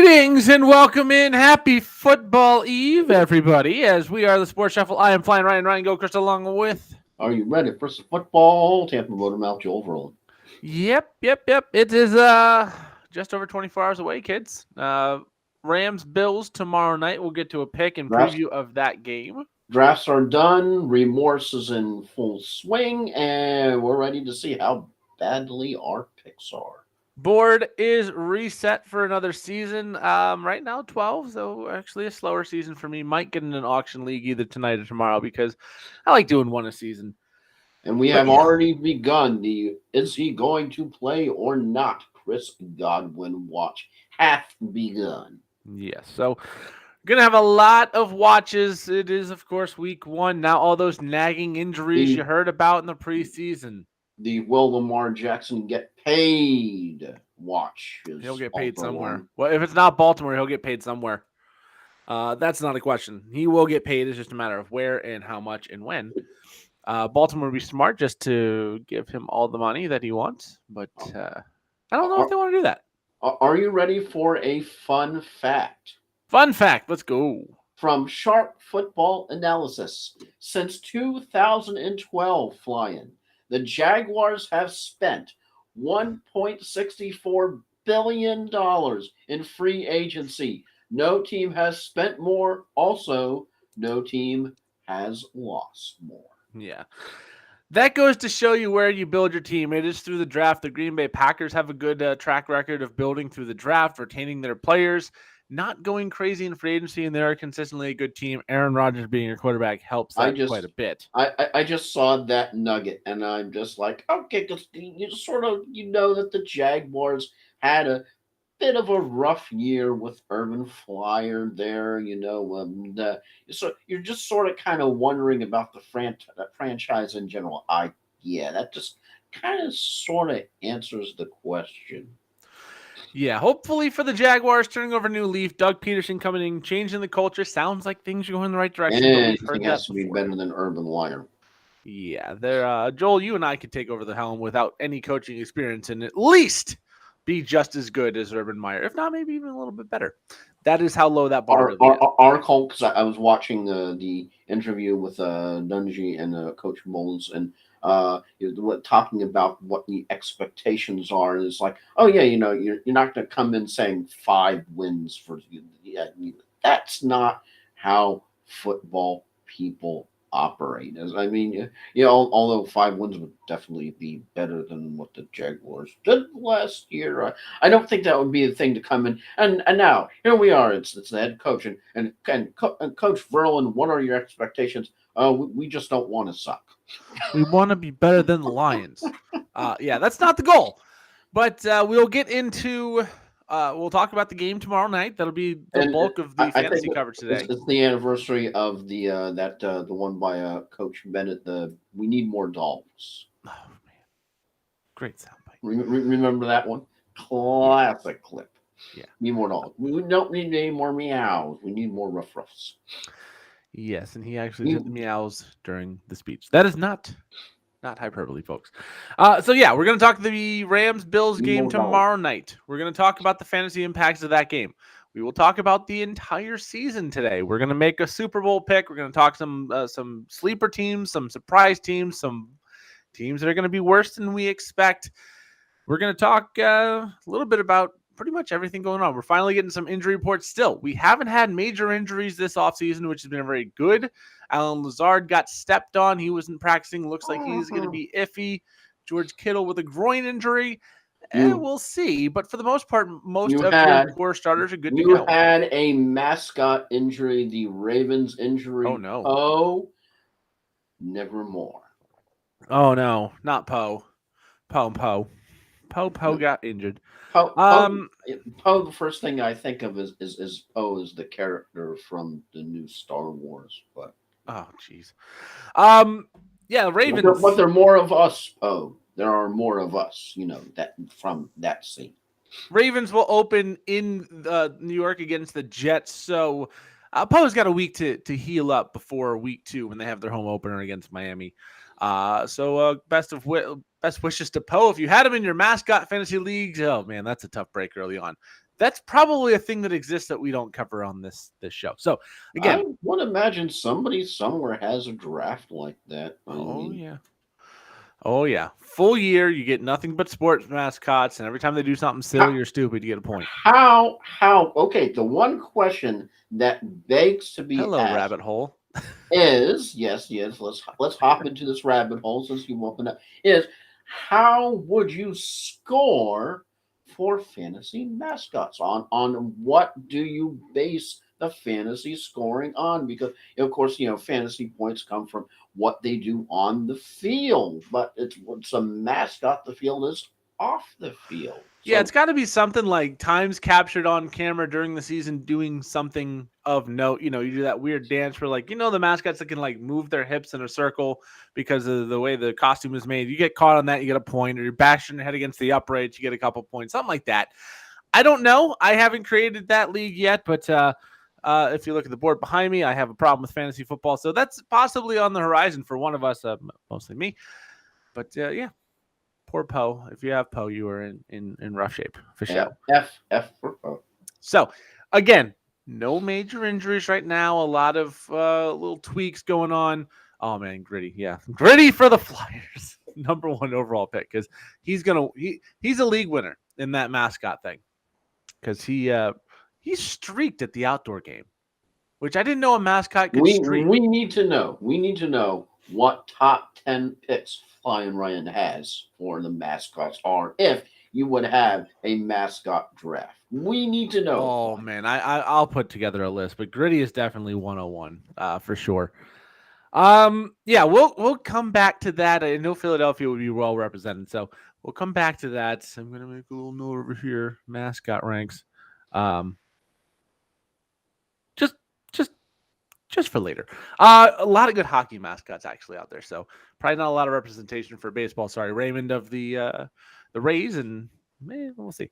Greetings and welcome in. Happy Football Eve, everybody. As we are the Sports Shuffle, I am Flying Ryan Gilchrist along with. Are you ready for some football? Tampa Motormouth, Joel Verlin. Yep. It is just over 24 hours away, kids. Rams Bills tomorrow night. We'll get to a pick and Drafts, preview of that game. drafts are done. Remorse is in full swing, and we're ready to see how badly our picks are. Board is reset for another season. Right now 12, so actually a slower season for me. Might get in an auction league either tonight or tomorrow because I like doing one a season. And we But have yeah. already begun the is he going to play or not? Chris Godwin watch hath begun. Yes. So gonna have a lot of watches. It is, of course, week one. Now all those nagging injuries you The heard about in the preseason. the Will Lamar Jackson get paid watch He'll is get paid also somewhere. on. Well, if it's not Baltimore, he'll get paid somewhere. That's not a question. He will get paid. It's just a matter of where and how much and when. Baltimore would be smart just to give him all the money that he wants, but I don't know if Are, they want to do that. are you ready for a fun fact? Fun fact. Let's go. From Sharp Football Analysis. Since 2012, flying, the Jaguars have spent $1.64 billion in free agency. No team has spent more. Also, no team has lost more. Yeah. That goes to show you where you build your team. It is through the draft. The Green Bay Packers have a good track record of building through the draft, retaining their players, not going crazy in free agency, and they're consistently a good team. Aaron Rodgers being your quarterback helps I that quite just a bit. I just saw that nugget and I'm just like, okay, because you sort of that the Jaguars had a bit of a rough year with Urban Flyer there. So you're just sort of kind of wondering about the franchise in general. That just kind of sort of answers the question. Yeah, hopefully for the Jaguars, turning over a new leaf, Doug Peterson coming in, changing the culture. Sounds like things are going in the right direction, but we've Anything heard has that to be before. better than Urban Liar. Yeah, there. Joel, you and I could take over the helm without any coaching experience and at least be just as good as Urban Meyer, if not maybe even a little bit better. That is how low that bar Our really our, is. our cult, because I was watching the interview with Dungy and Coach Mullins, and talking about what the expectations are. And it's like, oh yeah, you're not going to come in saying 5 wins for you. Yeah, that's not how football people operate. I mean, although 5 wins would definitely be better than what the Jaguars did last year. I don't think that would be a thing to come in. And now here we are. It's the head coach and Coach Verlin. What are your expectations? We just don't want to suck. We want to be better than the Lions. Yeah, that's not the goal. But we'll get into. We'll talk about the game tomorrow night. That'll be the And bulk of the I think fantasy coverage today. it's the anniversary of the one by Coach Bennett. The we need more dogs. Oh man, great soundbite. Remember that one? Yeah, Classic clip. yeah, Need more dogs. We don't need any more meows. We need more ruff ruffs. yes. And he actually We did the meows during the speech. That is not hyperbole, folks. So yeah, we're gonna talk the Rams Bills need game more dogs. tomorrow night. We're gonna talk about the fantasy impacts of that game. We will talk about the entire season today. We're gonna make a Super Bowl pick. We're gonna talk some sleeper teams, some surprise teams, some teams that are gonna be worse than we expect. We're gonna talk a little bit about pretty much everything going on. We're finally getting some injury reports still. We haven't had major injuries this offseason, which has been very good. Alan Lazard got stepped on. He wasn't practicing. Looks like he's going to Mhm. be iffy. George Kittle with a groin injury. You We'll see. But for the most part, most you of your had core starters are good to you go. had a mascot injury, the Ravens Oh, injury. no. Oh, nevermore. Oh, no. Not Poe. Poe. Poe got injured. Poe, Poe, Um, Poe. The first thing I think of is Poe as the character from the new Star Wars. But oh, jeez. Um, yeah, but Ravens. there are more of us, Poe. There are more of us. That from that scene. Ravens will open in New York against the Jets. So Poe's got a week to heal up before week 2 when they have their home opener against Miami. So best wishes to Poe. If you had him in your mascot fantasy leagues, oh man, that's a tough break early on. that's probably a thing that exists that we don't cover on this show. So again, I would imagine somebody somewhere has a draft like that. I oh mean, yeah. Oh yeah, full year you get nothing but sports mascots, and every time they do something silly or stupid, you get a point. how? Okay, the one question that begs to be Hello, asked rabbit hole. is yes, let's hop into this rabbit hole since you opened up. Is how would you score for fantasy mascots? On what do you base the fantasy scoring on? Because of course, fantasy points come from what they do on the field, but it's a mascot. The field is off the field. Yeah, So it's got to be something like times captured on camera during the season doing something of note. You do that weird dance where, like, the mascots that can, like, move their hips in a circle because of the way the costume is made. You get caught on that, you get a point, or you're bashing your head against the uprights, you get a couple points, something like that. I don't know. I haven't created that league yet, but if you look at the board behind me, I have a problem with fantasy football. So that's possibly on the horizon for one of us, mostly me. But yeah. Poor Poe. If you have Poe, you are in rough shape for sure. F for Poe. So again, no major injuries right now. A lot of little tweaks going on. Oh man, Gritty. Yeah, Gritty for the Flyers. Number 1 overall pick because he's a league winner in that mascot thing because he streaked at the outdoor game, which I didn't know a mascot could streak. We need to know. We need to know what top 10 picks Flying Ryan has for the mascots are if you would have a mascot draft. We need to know. Oh man, I'll put together a list, but Gritty is definitely 101 for sure. Yeah, we'll come back to that. I know Philadelphia would be well represented, so we'll come back to that. I'm gonna make a little note over here. Mascot ranks. Just for later. A lot of good hockey mascots actually out there, so probably not a lot of representation for baseball. Sorry, Raymond of the Rays, and we'll see.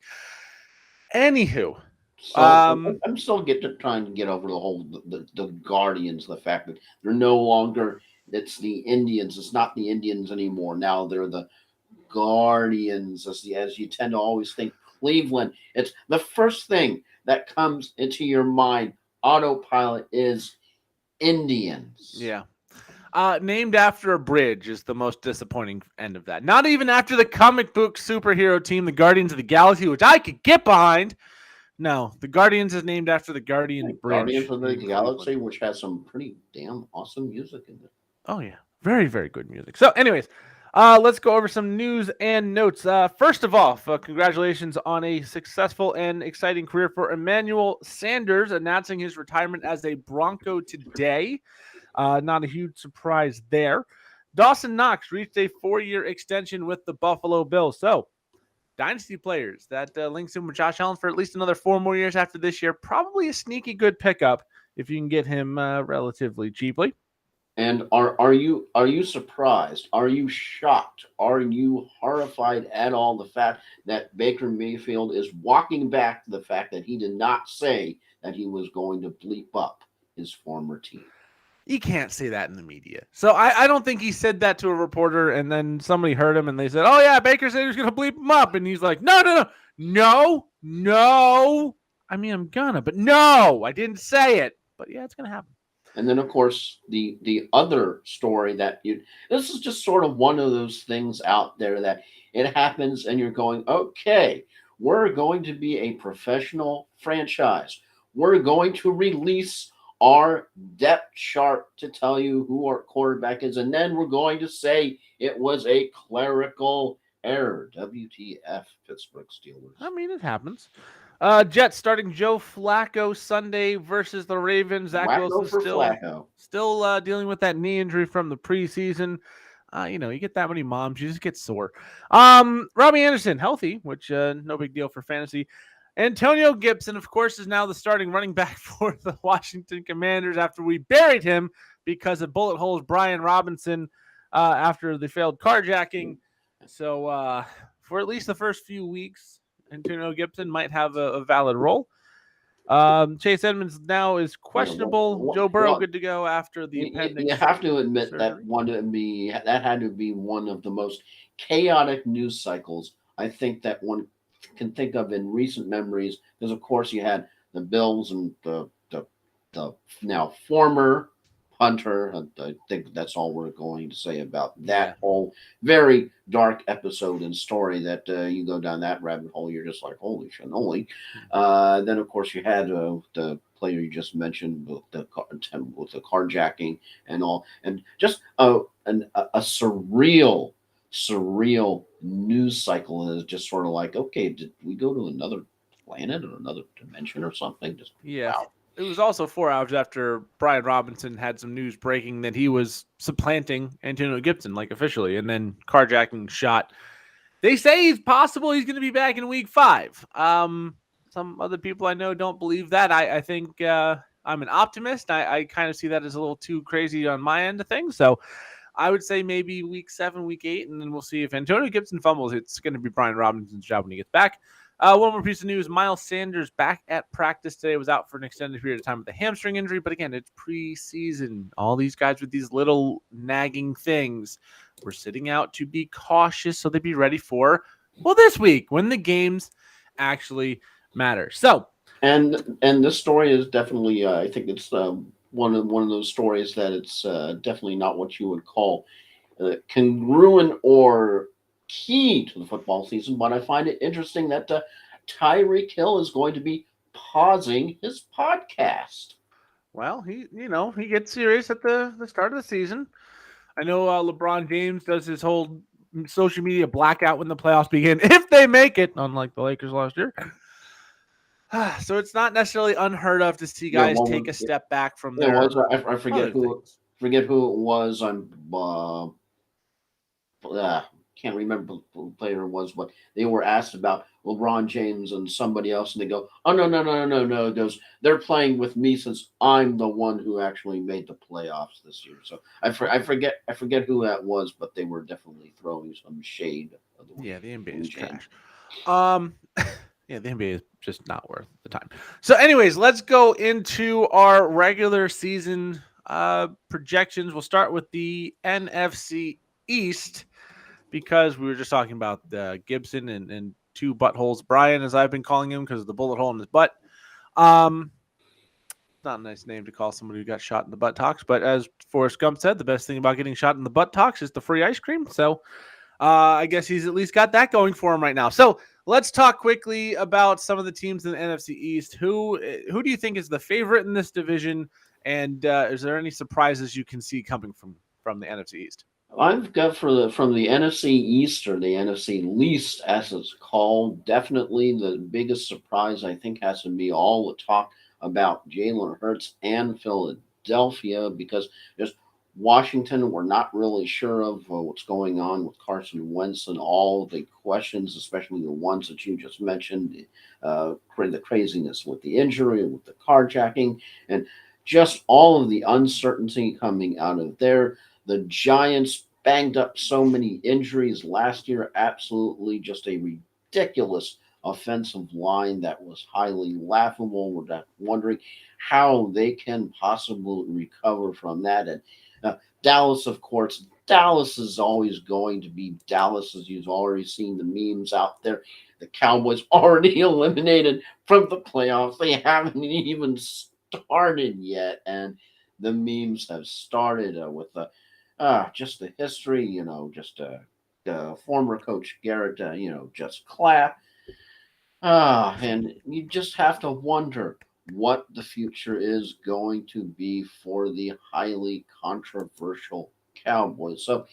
Anywho, So I'm still trying to get over the whole the Guardians, the fact that they're no longer it's the Indians. It's not the Indians anymore. Now they're the Guardians, as you tend to always think Cleveland. It's the first thing that comes into your mind. Autopilot is Indians. Yeah. Named after a bridge is the most disappointing end of that. Not even after the comic book superhero team, the Guardians of the Galaxy, which I could get behind. No, the Guardians is named after the Guardian Bridge. Guardians of the Galaxy, which has some pretty damn awesome music in it. Oh, yeah. Very, very good music. So, anyways, let's go over some news and notes. First of all, congratulations on a successful and exciting career for Emmanuel Sanders, announcing his retirement as a Bronco today. Not a huge surprise there. Dawson Knox reached a 4-year extension with the Buffalo Bills. So, dynasty players, that links in with Josh Allen for at least another 4 more years after this year. Probably a sneaky good pickup if you can get him relatively cheaply. And are you surprised? Are you shocked? Are you horrified at all the fact that Baker Mayfield is walking back the fact that he did not say that he was going to bleep up his former team? You can't say that in the media. So I don't think he said that to a reporter and then somebody heard him and they said, oh yeah, Baker said he was going to bleep him up. And he's like, no. I mean, I'm gonna, but no, I didn't say it. But yeah, it's going to happen. And then, of course, the other story this is just sort of one of those things out there that it happens and you're going, okay, we're going to be a professional franchise. We're going to release our depth chart to tell you who our quarterback is. And then we're going to say it was a clerical error. WTF, Pittsburgh Steelers. I mean, it happens. Jets starting Joe Flacco Sunday versus the Ravens. Zach Wilson still dealing with that knee injury from the preseason. You get that many moms, you just get sore. Robbie Anderson healthy, which no big deal for fantasy. Antonio Gibson, of course, is now the starting running back for the Washington Commanders after we buried him because of bullet holes Brian Robinson after the failed carjacking. So for at least the first few weeks, Antonio Gibson might have a valid role. Chase Edmonds now is questionable. Joe Burrow good to go after the appendix. You have to admit surgery. that had to be one of the most chaotic news cycles I think that one can think of in recent memories, because of course you had the Bills and the now former punter. I think that's all we're going to say about Yeah. that whole very dark episode and story. That you go down that rabbit hole, you're just like, holy shit. Then of course you had the player you just mentioned with with the carjacking and all, and just a surreal news cycle is just sort of like, okay, did we go to another planet or another dimension or something? Just Yeah. wow. It was also 4 hours after Brian Robinson had some news breaking that he was supplanting Antonio Gibson, like officially, and then carjacking shot. They say he's possible he's going to be back in week 5. Some other people I know don't believe that. I think I'm an optimist. I kind of see that as a little too crazy on my end of things. So I would say maybe week 7, week 8, and then we'll see if Antonio Gibson fumbles. It's going to be Brian Robinson's job when he gets back. One more piece of news. Miles Sanders back at practice today, was out for an extended period of time with a hamstring injury. But again, it's preseason. All these guys with these little nagging things, we're sitting out to be cautious so they be ready for, well, this week when the games actually matter. So, And this story is definitely, I think it's one of those stories that it's definitely not what you would call congruent or key to the football season. But I find it interesting that Tyreek Hill is going to be pausing his podcast. well, he gets serious at the start of the season. I know LeBron James does his whole social media blackout when the playoffs begin, if they make it, unlike the Lakers last year. So it's not necessarily unheard of to see Yeah, guys well, take a step back from it their was I other things. forget who it was. I'm uh, can't remember who the player was, but they were asked about LeBron James and somebody else, and they go, "Oh no!" It goes, "They're playing with me since I'm the one who actually made the playoffs this year." So I forget who that was, but they were definitely throwing some shade of Yeah, the NBA is weekend. trash. Yeah, the NBA is just not worth the time. So, anyways, let's go into our regular season projections. We'll start with the NFC East because we were just talking about Gibson and two buttholes, Brian, as I've been calling him because of the bullet hole in his butt. Not a nice name to call somebody who got shot in the buttocks, but as Forrest Gump said, the best thing about getting shot in the buttocks is the free ice cream. So I guess he's at least got that going for him right now. So let's talk quickly about some of the teams in the NFC East. Who do you think is the favorite in this division? And is there any surprises you can see coming from the NFC East? I've got from the NFC East, or the NFC least as it's called, definitely the biggest surprise I think has to be all the talk about Jalen Hurts and Philadelphia, because just Washington, we're not really sure of what's going on with Carson Wentz and all the questions, especially the ones that you just mentioned, the craziness with the injury, with the carjacking, and just all of the uncertainty coming out of there. The Giants banged up so many injuries last year. Absolutely just a ridiculous offensive line that was highly laughable. We're not wondering how they can possibly recover from that. And Dallas, of course, Dallas is always going to be Dallas, as you've already seen the memes out there. The Cowboys already eliminated from the playoffs. They haven't even started yet. And the memes have started with the just the history, just former coach Garrett, just clap. And you just have to wonder what the future is going to be for the highly controversial Cowboys. So,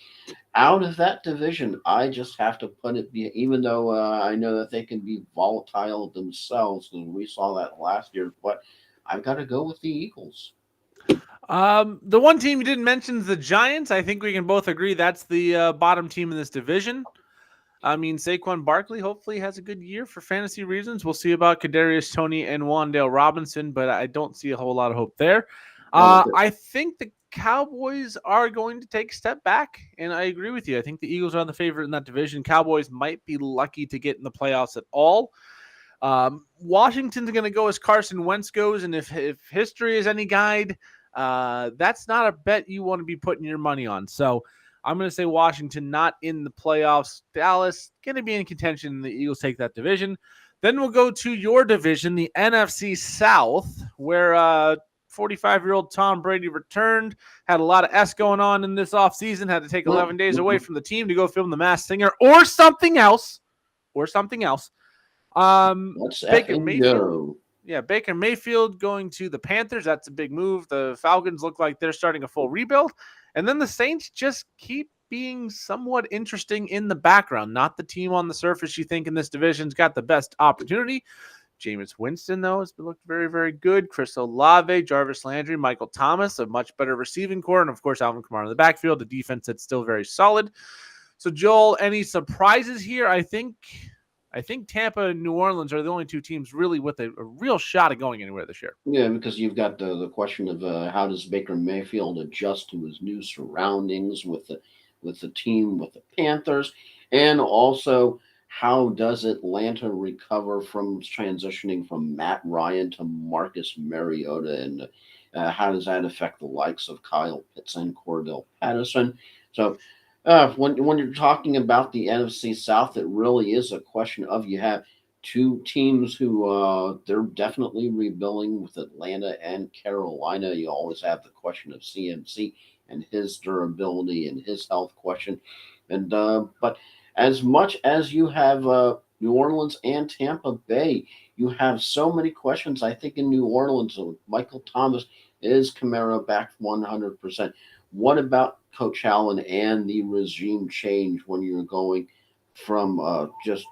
out of that division, I just have to put it, even though I know that they can be volatile themselves, and we saw that last year, but I've got to go with the Eagles. The one team you didn't mention is the Giants. I think we can both agree that's the bottom team in this division. I mean, Saquon Barkley hopefully has a good year for fantasy reasons. We'll see about Kadarius Toney and Wandale Robinson, but I don't see a whole lot of hope there. I think the Cowboys are going to take a step back, and I agree with you. I think the Eagles are the favorite in that division. Cowboys might be lucky to get in the playoffs at all. Washington's going to go as Carson Wentz goes, and if history is any guide, that's not a bet you want to be putting your money on. So I'm going to say Washington not in the playoffs. Dallas going to be in contention, and the Eagles take that division. Then we'll go to your division, the NFC South, where 45-year-old Tom Brady returned, had a lot of S going on in this offseason, had to take 11 days away from the team to go film The Masked Singer or something else. Let's Baker Mayfield. go. Yeah, Baker Mayfield going to the Panthers. That's a big move. The Falcons look like they're starting a full rebuild. And then the Saints just keep being somewhat interesting in the background. Not the team on the surface you think in this division's got the best opportunity. Jameis Winston, though, has looked very, very good. Chris Olave, Jarvis Landry, Michael Thomas, a much better receiving core. And, of course, Alvin Kamara in the backfield, a defense that's still very solid. So, Joel, any surprises here? I think Tampa and New Orleans are the only two teams really with a real shot at going anywhere this year. Yeah, because you've got the question of how does Baker Mayfield adjust to his new surroundings with the team with the Panthers, and also how does Atlanta recover from transitioning from Matt Ryan to Marcus Mariota, and how does that affect the likes of Kyle Pitts and Cordell Patterson? So when you're talking about the NFC South, it really is a question of you have two teams who they're definitely rebuilding with Atlanta and Carolina. You always have the question of CMC and his durability and his health question, and but as much as you have New Orleans and Tampa Bay, you have so many questions. I think in New Orleans, Michael Thomas, is Kamara back 100%? What about Coach Allen and the regime change when you're going from just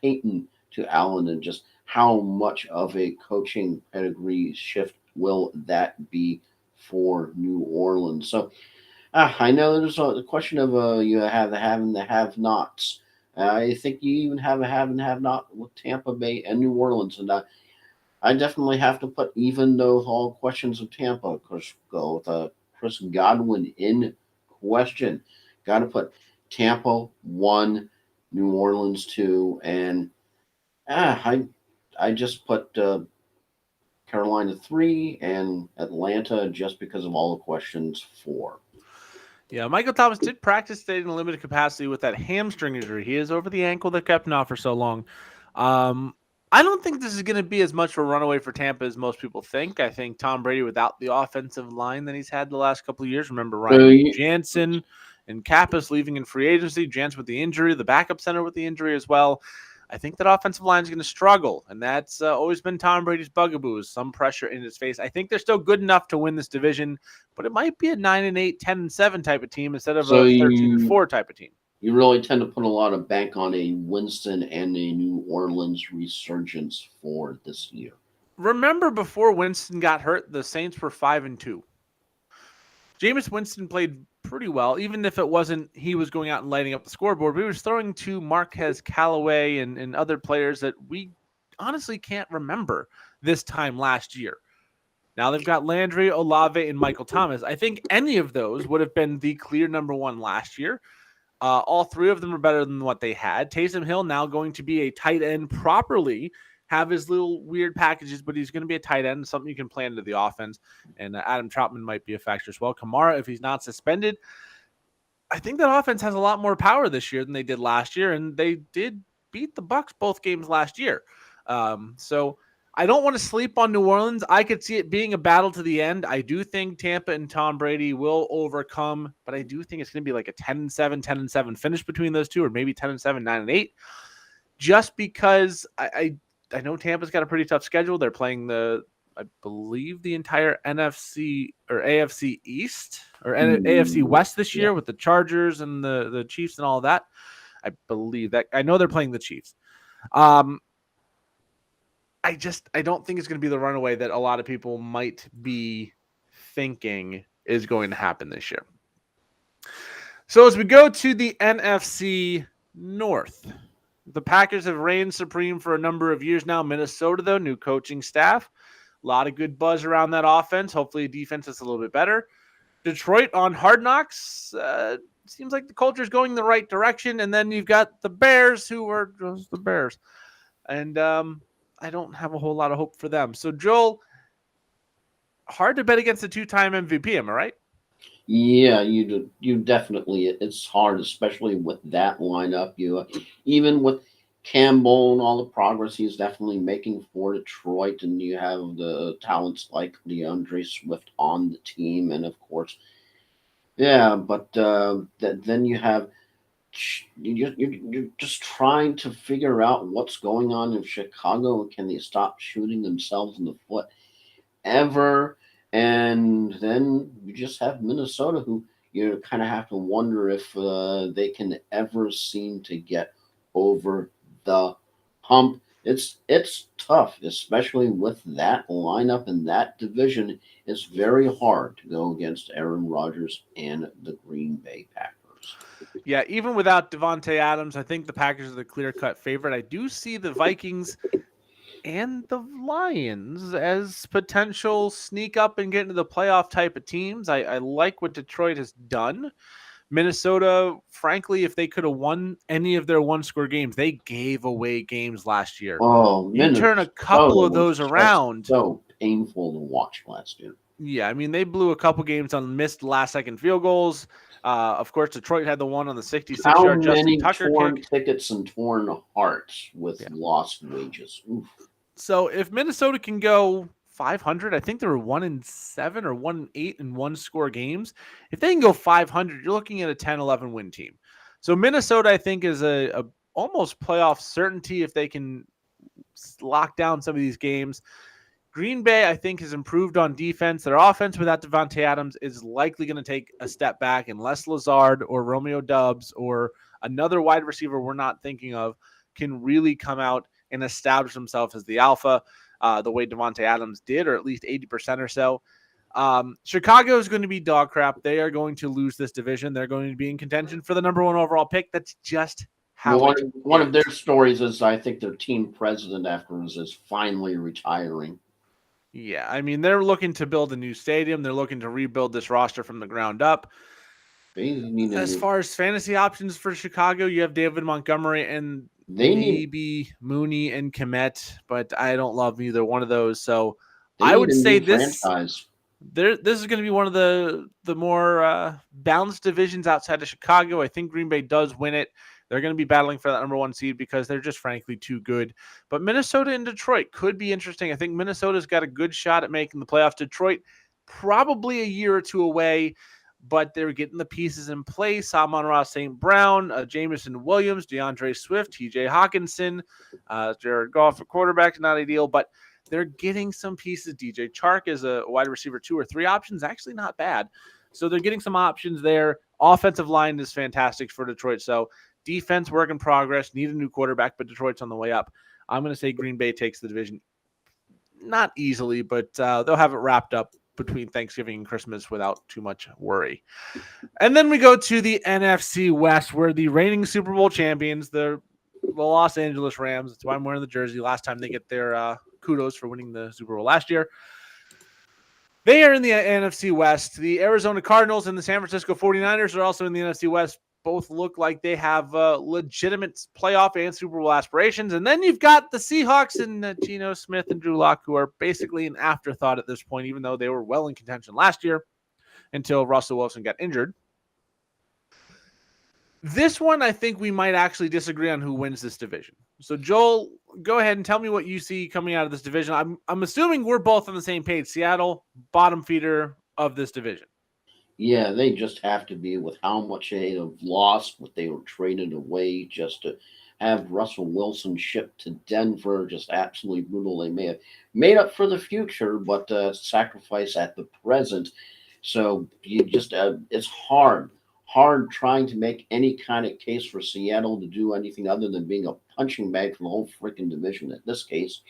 Peyton to Allen, and just how much of a coaching pedigree shift will that be for New Orleans? So I know there's a question of you have the have and the have nots. I think you even have a have and have not with Tampa Bay and New Orleans, and I definitely have to put, even though all questions of Tampa, of course, go with Chris Godwin in question. Got to put Tampa 1, New Orleans 2, and I just put Carolina 3 and Atlanta just because of all the questions 4. Yeah, Michael Thomas did practice today in a limited capacity with that hamstring injury. He is over the ankle that kept him out for so long. I don't think this is going to be as much of a runaway for Tampa as most people think. I think Tom Brady, without the offensive line that he's had the last couple of years, remember Ryan Jansen and Kappas leaving in free agency, Jansen with the injury, the backup center with the injury as well. I think that offensive line is going to struggle, and that's always been Tom Brady's bugaboo, is some pressure in his face. I think they're still good enough to win this division, but it might be a 9-8, 10-7 type of team instead of a 13-4 type of team. You really tend to put a lot of bank on a Winston and a New Orleans resurgence for this year. Remember, before Winston got hurt, the Saints were 5-2. Jameis Winston played pretty well, even if it wasn't he was going out and lighting up the scoreboard. But he was throwing to Marquez Callaway and other players that we honestly can't remember this time last year. Now they've got Landry, Olave, and Michael Thomas. I think any of those would have been the clear number one last year. All three of them are better than what they had. Taysom Hill now going to be a tight end properly, have his little weird packages, but he's going to be a tight end, something you can play into the offense. And Adam Troutman might be a factor as well. Kamara, if he's not suspended, I think that offense has a lot more power this year than they did last year, and they did beat the Bucs both games last year. So I don't want to sleep on New Orleans. I could see it being a battle to the end. I do think Tampa and Tom Brady will overcome, but I do think it's going to be like a 10-7, 10-7 finish between ththose two, or maybe 10-7, 9-8, just because I know Tampa's got a pretty tough schedule. They're playing I believe the entire NFC or AFC East or AFC West this year with the Chargers and the Chiefs and all of that. I believe that. I know they're playing the Chiefs. I don't think it's going to be the runaway that a lot of people might be thinking is going to happen this year. So as we go to the NFC North, the Packers have reigned supreme for a number of years now. Minnesota, though, new coaching staff. A lot of good buzz around that offense. Hopefully, defense is a little bit better. Detroit on Hard Knocks. Seems like the culture is going the right direction. And then you've got the Bears, who are just the Bears. And I don't have a whole lot of hope for them. So, Joel, hard to bet against a two-time MVP, am I right? Yeah, you do. You definitely. It's hard, especially with that lineup. Even with Campbell and all the progress he's definitely making for Detroit, and you have the talents like DeAndre Swift on the team, and of course, yeah. But then you have you're just trying to figure out what's going on in Chicago, and can they stop shooting themselves in the foot ever? And then you just have Minnesota, who you kind of have to wonder if they can ever seem to get over the hump. It's tough, especially with that lineup and that division. It's very hard to go against Aaron Rodgers and the Green Bay Packers. Yeah, even without Devonte Adams, I think the Packers are the clear-cut favorite. I do see the Vikings and the Lions as potential sneak up and get into the playoff type of teams. I like what Detroit has done. Minnesota, frankly, if they could have won any of their one-score games, they gave away games last year. Oh, You turn a couple Minnesota of those was just around. so painful to watch last year. Yeah, I mean, they blew a couple games on missed last-second field goals. Of course, Detroit had the one on the 66-yard How Justin many Tucker torn kick. tickets and torn hearts with Yeah. lost wages? Oof. So if Minnesota can go 500, I think they were 1-7 or 1-8 in one-score games. If they can go 500, you're looking at a 10-11 win team. So Minnesota, I think, is a almost playoff certainty if they can lock down some of these games. Green Bay, I think, has improved on defense. Their offense without Devontae Adams is likely going to take a step back unless Lazard or Romeo Dubs or another wide receiver we're not thinking of can really come out and establish himself as the alpha, the way Devontae Adams did, or at least 80% or so. Chicago is going to be dog crap. They are going to lose this division. They're going to be in contention for the number one overall pick. That's just how Well, it one of their is. stories is I think their team president afterwards is finally retiring. Yeah, I mean, they're looking to build a new stadium. They're looking to rebuild this roster from the ground up. They need a As new. far as fantasy options for Chicago, you have David Montgomery and They need. maybe Mooney and Komet, but I don't love either one of those. So They I need would a say new this franchise. this is going to be one of the more balanced divisions outside of Chicago. I think Green Bay does win it. They're going to be battling for that number one seed because they're just frankly too good. But Minnesota and Detroit could be interesting. I think Minnesota's got a good shot at making the playoffs. Detroit probably a year or two away, but they're getting the pieces in place. Amon-Ra St. Brown, Jamison Williams, DeAndre Swift, TJ Hawkinson, Jared Goff at quarterback, not ideal, but they're getting some pieces. DJ Chark is a wide receiver 2 or 3 options, actually not bad. So they're getting some options there. Offensive line is fantastic for Detroit. So defense, work in progress, need a new quarterback, but Detroit's on the way up. I'm going to say Green Bay takes the division. Not easily, but they'll have it wrapped up between Thanksgiving and Christmas without too much worry. And then we go to the NFC West, where the reigning Super Bowl champions, the Los Angeles Rams, that's why I'm wearing the jersey, last time they get their kudos for winning the Super Bowl last year. They are in the NFC West. The Arizona Cardinals and the San Francisco 49ers are also in the NFC West. Both look like they have legitimate playoff and Super Bowl aspirations. And then you've got the Seahawks and Geno Smith and Drew Lock, who are basically an afterthought at this point, even though they were well in contention last year until Russell Wilson got injured. This one, I think we might actually disagree on who wins this division. So, Joel, go ahead and tell me what you see coming out of this division. I'm assuming we're both on the same page. Seattle, bottom feeder of this division. Yeah, they just have to be with how much they have lost, what they were traded away just to have Russell Wilson shipped to Denver. Just absolutely brutal. They may have made up for the future, but sacrifice at the present. So you just it's hard trying to make any kind of case for Seattle to do anything other than being a punching bag for the whole freaking division. In this case,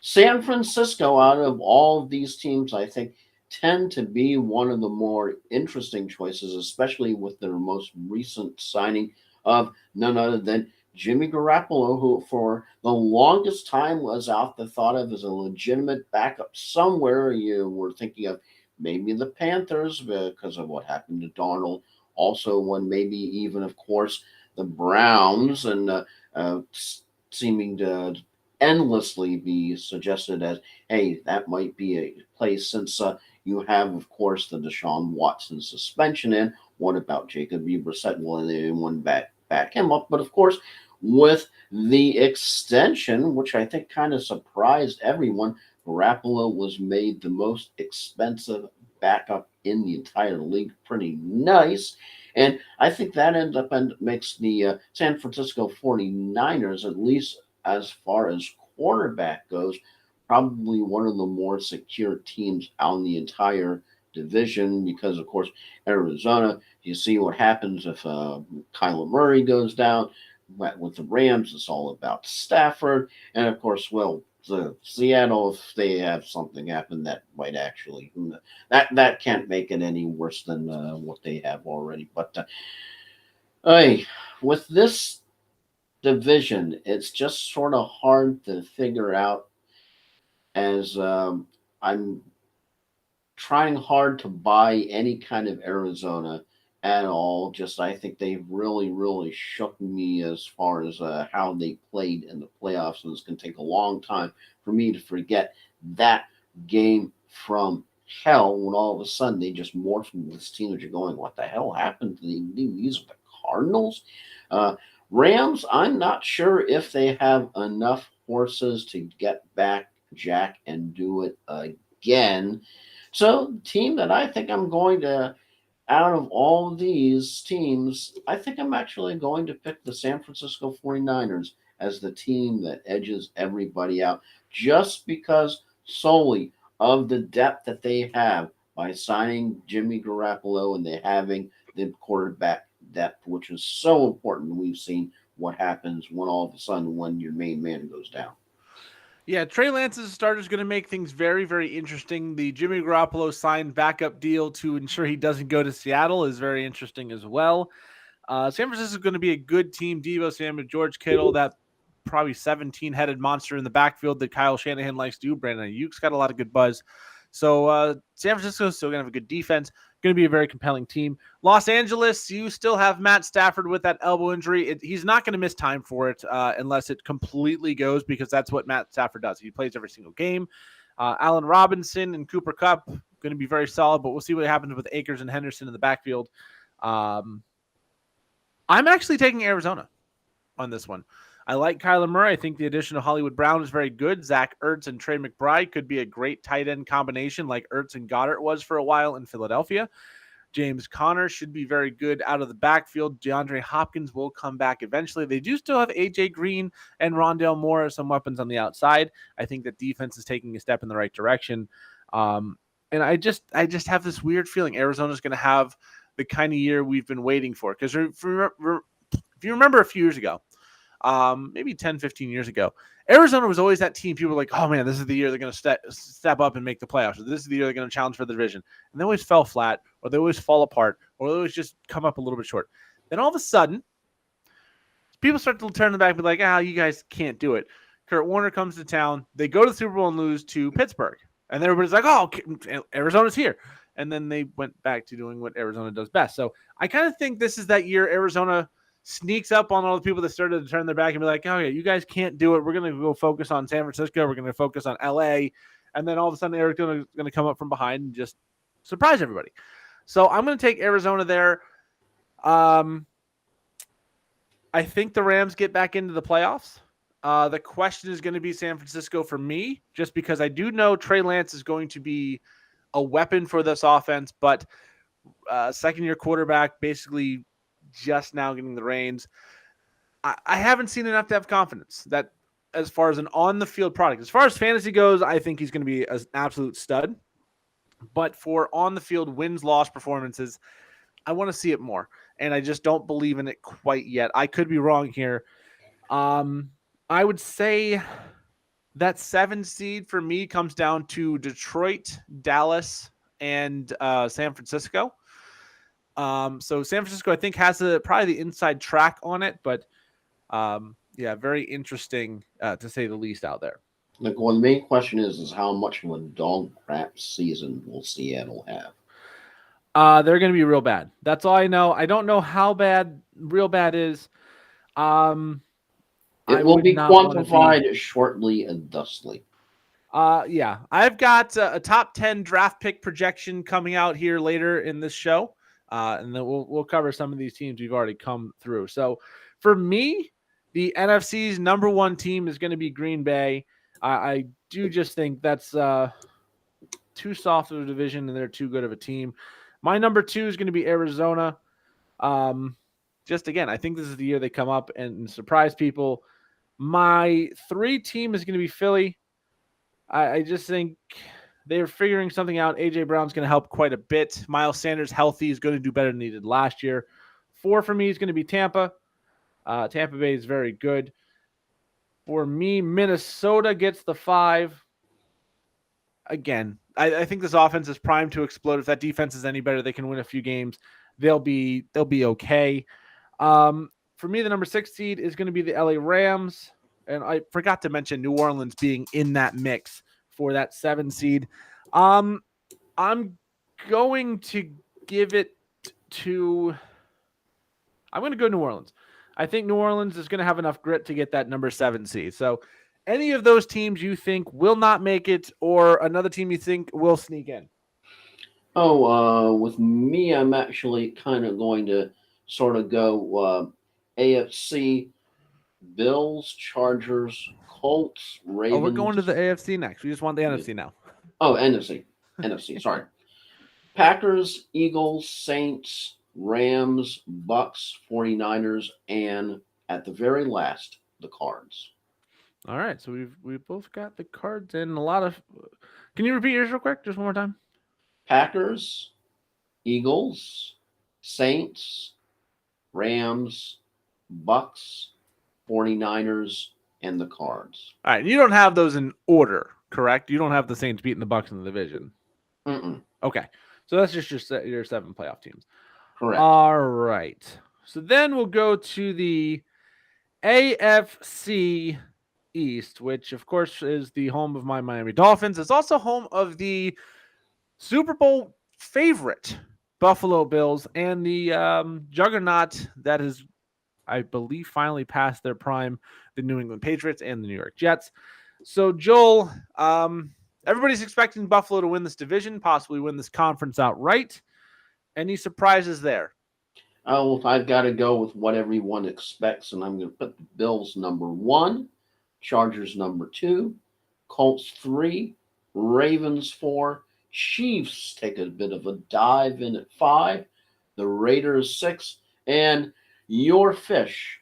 San Francisco, out of all of these teams, I think tend to be one of the more interesting choices, especially with their most recent signing of none other than Jimmy Garoppolo, who for the longest time was out the thought of as a legitimate backup somewhere. You were thinking of maybe the Panthers because of what happened to Darnold. Also, when maybe even, of course, the Browns and uh, seeming to endlessly be suggested as, hey, that might be a place since you have, of course, the Deshaun Watson suspension in. What about Jacob Brissett? Will anyone back him up? But of course, with the extension, which I think kind of surprised everyone, Garoppolo was made the most expensive backup in the entire league. Pretty nice. And I think that makes the San Francisco 49ers, at least as far as quarterback goes, probably one of the more secure teams out in the entire division because, of course, Arizona, you see what happens if Kyler Murray goes down. With the Rams, it's all about Stafford. And, of course, well, the Seattle, if they have something happen, that might actually that can't make it any worse than what they have already. But hey, with this division, it's just sort of hard to figure out as I'm trying hard to buy any kind of Arizona at all. Just I think they've really shook me as far as how they played in the playoffs, and it's going to take a long time for me to forget that game from hell when all of a sudden they just morphed into this team that you're going, what the hell happened to these are the Cardinals? Uh, Rams, I'm not sure if they have enough horses to get back Jack and do it again. So, the team that I think I'm going to, out of all of these teams, I think I'm actually going to pick the San Francisco 49ers as the team that edges everybody out just because solely of the depth that they have by signing Jimmy Garoppolo and they having the quarterback depth, which is so important. We've seen what happens when all of a sudden when your main man goes down. Yeah, Trey Lance's starter is going to make things very interesting. The Jimmy Garoppolo signed backup deal to ensure he doesn't go to Seattle is very interesting as well. San Francisco is going to be a good team. Deebo Samuel, George Kittle, that probably 17-headed monster in the backfield that Kyle Shanahan likes to do. Brandon Ayuk's got a lot of good buzz. So San Francisco is still going to have a good defense. Going to be a very compelling team. Los Angeles, you still have Matt Stafford with that elbow injury. He's not going to miss time for it unless it completely goes, because that's what Matt Stafford does. He plays every single game. Allen Robinson and Cooper Kupp going to be very solid, but we'll see what happens with Akers and Henderson in the backfield. I'm actually taking Arizona on this one. I like Kyler Murray. I think the addition of Hollywood Brown is very good. Zach Ertz and Trey McBride could be a great tight end combination like Ertz and Goddard was for a while in Philadelphia. James Conner should be very good out of the backfield. DeAndre Hopkins will come back eventually. They do still have A.J. Green and Rondale Moore as some weapons on the outside. I think that defense is taking a step in the right direction. And I just have this weird feeling Arizona's going to have the kind of year we've been waiting for. Because if you remember a few years ago, maybe 10, 15 years ago, Arizona was always that team. People were like, oh man, this is the year they're going to step up and make the playoffs. Or this is the year they're going to challenge for the division. And they always fell flat, or they always fall apart, or they always just come up a little bit short. Then all of a sudden, people start to turn them back and be like, you guys can't do it. Kurt Warner comes to town. They go to the Super Bowl and lose to Pittsburgh. And everybody's like, oh, Arizona's here. And then they went back to doing what Arizona does best. So I kind of think this is that year Arizona sneaks up on all the people that started to turn their back and be like, oh, yeah, you guys can't do it. We're going to go focus on San Francisco. We're going to focus on L.A. And then all of a sudden, Arizona's going to come up from behind and just surprise everybody. So I'm going to take Arizona there. I think the Rams get back into the playoffs. The question is going to be San Francisco for me, just because I do know Trey Lance is going to be a weapon for this offense, but second-year quarterback basically just now getting the reins. I haven't seen enough to have confidence that as far as an on-the-field product. As far as fantasy goes, I think he's going to be an absolute stud. But for on-the-field wins-loss performances, I want to see it more. And I just don't believe in it quite yet. I could be wrong here. I would say that 7 seed for me comes down to Detroit, Dallas, and San Francisco. So San Francisco, I think, has probably the inside track on it, but very interesting to say the least out there. Like, well, the main question is how much of a dog crap season will Seattle have? They're going to be real bad. That's all I know. I don't know how bad real bad is. It I will would be not want to be. quantified shortly and thusly. Yeah, I've got a top 10 draft pick projection coming out here later in this show. And then we'll cover some of these teams we've already come through. So for me, the NFC's number one team is going to be Green Bay. I do just think that's too soft of a division and they're too good of a team. My number two is going to be Arizona. Just again, I think this is the year they come up and surprise people. My three team is going to be Philly. I just think they're figuring something out. AJ Brown's going to help quite a bit. Miles Sanders healthy is going to do better than he did last year. 4 for me is going to be Tampa. Tampa Bay is very good. For me, Minnesota gets the 5. Again, I think this offense is primed to explode. If that defense is any better, they can win a few games. They'll be okay. For me, the number 6 seed is going to be the LA Rams. And I forgot to mention New Orleans being in that mix for that 7 seed. I'm going to give it to I'm going to go New Orleans. I think New Orleans is going to have enough grit to get that number 7 seed. So any of those teams you think will not make it or another team you think will sneak in? With me, I'm actually kind of going to sort of go AFC: Bills, Chargers, Colts, Oh, we're going to the Ravens. AFC next. We just want the NFC now. Oh, NFC. Sorry. Packers, Eagles, Saints, Rams, Bucks, 49ers, and at the very last, the Cards. All right, so we've both got the Cards in a lot of. Can you repeat yours real quick, just one more time? Packers, Eagles, Saints, Rams, Bucks, 49ers, and the Cards. All right, you don't have those in order, correct? You don't have the Saints beating the Bucks in the division. Mm-mm. Okay, so that's just your 7 playoff teams. Correct. All right, so then we'll go to the AFC East, which of course is the home of my Miami Dolphins. It's also home of the Super Bowl favorite Buffalo Bills and the juggernaut that is, I believe, finally passed their prime, the New England Patriots and the New York Jets. So, Joel, everybody's expecting Buffalo to win this division, possibly win this conference outright. Any surprises there? Oh, I've got to go with what everyone expects, and I'm going to put the Bills number 1, Chargers number 2, Colts 3, Ravens 4, Chiefs take a bit of a dive in at 5, the Raiders 6, and your fish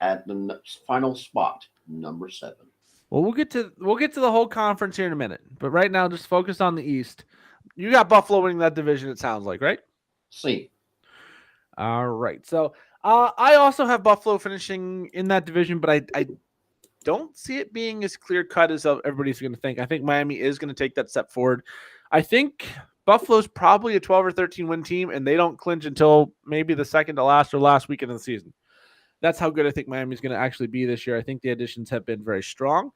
at the final spot, number 7. Well, we'll get to the whole conference here in a minute, but right now, just focus on the East. You got Buffalo winning that division. It sounds like, right? See. All right. So I also have Buffalo finishing in that division, but I don't see it being as clear cut as everybody's going to think. I think Miami is going to take that step forward. I think Buffalo's probably a 12 or 13 win team, and they don't clinch until maybe the second to last or last weekend of the season. That's how good I think Miami's going to actually be this year. I think the additions have been very strong.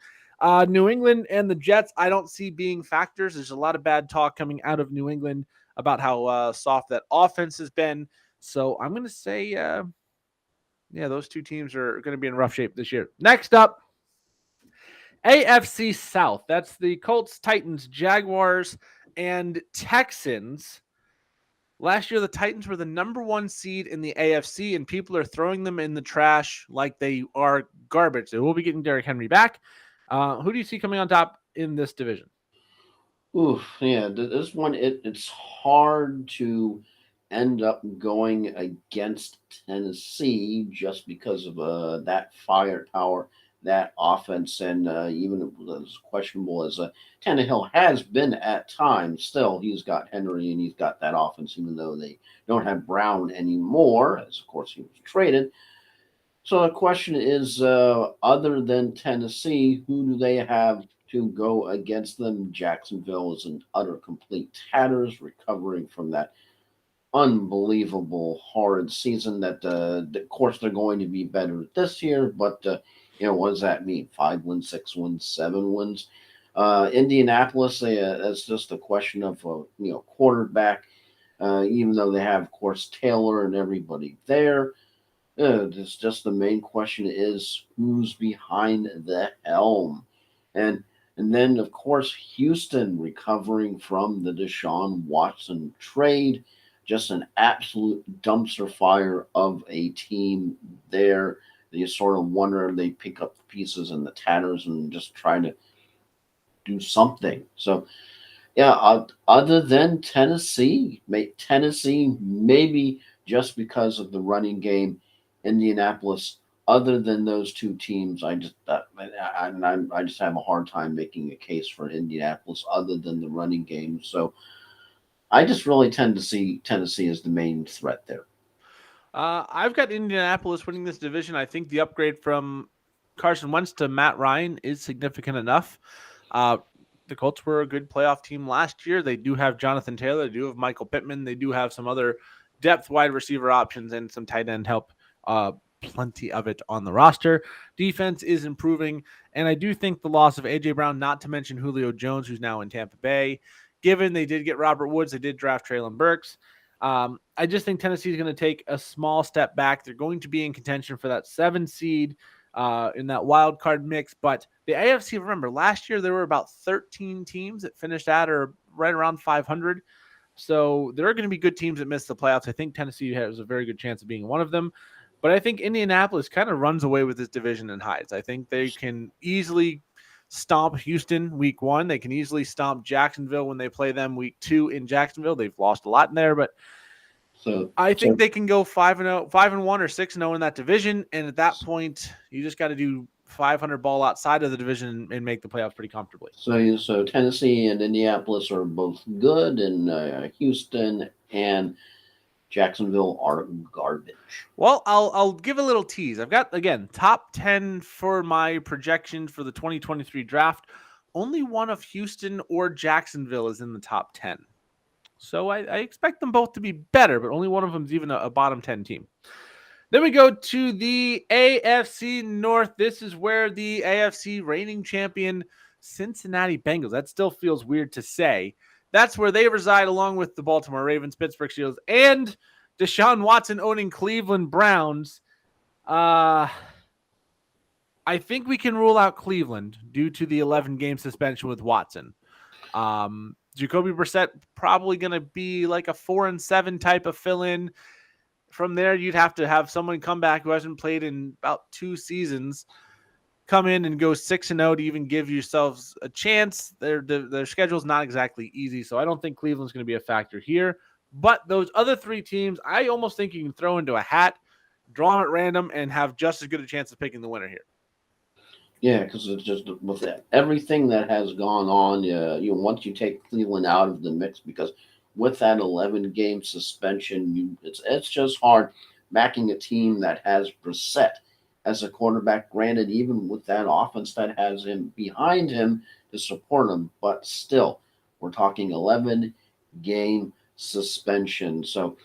New England and the Jets, I don't see being factors. There's a lot of bad talk coming out of New England about how soft that offense has been. So I'm going to say, those two teams are going to be in rough shape this year. Next up, AFC South. That's the Colts, Titans, Jaguars, and Texans. Last year, the Titans were the number 1 seed in the AFC, and people are throwing them in the trash like they are garbage. They will be getting Derrick Henry back. Who do you see coming on top in this division? Oof, yeah, this one, it's hard to end up going against Tennessee just because of that firepower, that offense, and even as questionable as Tannehill has been at times, still he's got Henry and he's got that offense, even though they don't have Brown anymore, as of course he was traded. So the question is, other than Tennessee, who do they have to go against them? Jacksonville is in utter complete tatters, recovering from that unbelievable, horrid season. That, of course, they're going to be better this year, but what does that mean? 5 wins, 6 wins, 7 wins. Indianapolis, that's just a question of quarterback. Even though they have, of course, Taylor and everybody there. It's just the main question is who's behind the helm, and and then of course Houston recovering from the Deshaun Watson trade, just an absolute dumpster fire of a team there. You sort of wonder if they pick up the pieces and the tatters and just try to do something. So yeah, other than Tennessee, Tennessee maybe just because of the running game, Indianapolis. Other than those two teams, I just have a hard time making a case for Indianapolis other than the running game. So I just really tend to see Tennessee as the main threat there. I've got Indianapolis winning this division. I think the upgrade from Carson Wentz to Matt Ryan is significant enough. Uh, the Colts were a good playoff team last year. They do have Jonathan Taylor. They do have Michael Pittman. They do have some other depth wide receiver options and some tight end help. Plenty of it on the roster. Defense is improving. And I do think the loss of A.J. Brown, not to mention Julio Jones, who's now in Tampa Bay, given they did get Robert Woods, they did draft Traylon Burks. I just think Tennessee is going to take a small step back. They're going to be in contention for that 7 seed in that wild card mix. But the AFC, remember, last year there were about 13 teams that finished at or right around 500. So there are going to be good teams that miss the playoffs. I think Tennessee has a very good chance of being one of them. But I think Indianapolis kind of runs away with this division and hides. I think they can easily stomp Houston week 1. They can easily stomp Jacksonville when they play them week 2 in Jacksonville. They've lost a lot in there, but I think they can go 5-1 or 6-0 in that division, and at that point, you just got to do 500 ball outside of the division and make the playoffs pretty comfortably. So Tennessee and Indianapolis are both good, and Houston and Jacksonville are garbage. Well, I'll give a little tease. I've got, again, top 10 for my projection for the 2023 draft. Only one of Houston or Jacksonville is in the top 10. So I expect them both to be better, but only one of them is even a bottom 10 team. Then we go to the AFC North. This is where the AFC reigning champion Cincinnati Bengals, that still feels weird to say, that's where they reside along with the Baltimore Ravens, Pittsburgh Steelers, and Deshaun Watson owning Cleveland Browns. I think we can rule out Cleveland due to the 11-game suspension with Watson. Jacoby Brissett probably going to be like a 4-7 type of fill-in. From there, you'd have to have someone come back who hasn't played in about 2 seasons, come in and go 6-0 to even give yourselves a chance. Their schedule is not exactly easy, so I don't think Cleveland's going to be a factor here. But those other 3 teams, I almost think you can throw into a hat, draw them at random, and have just as good a chance of picking the winner here. Yeah, because it's just with everything that has gone on, once you take Cleveland out of the mix, because with that 11-game suspension, it's just hard backing a team that has Brissett as a quarterback. Granted, even with that offense that has him behind him to support him, but still, we're talking 11-game suspension. So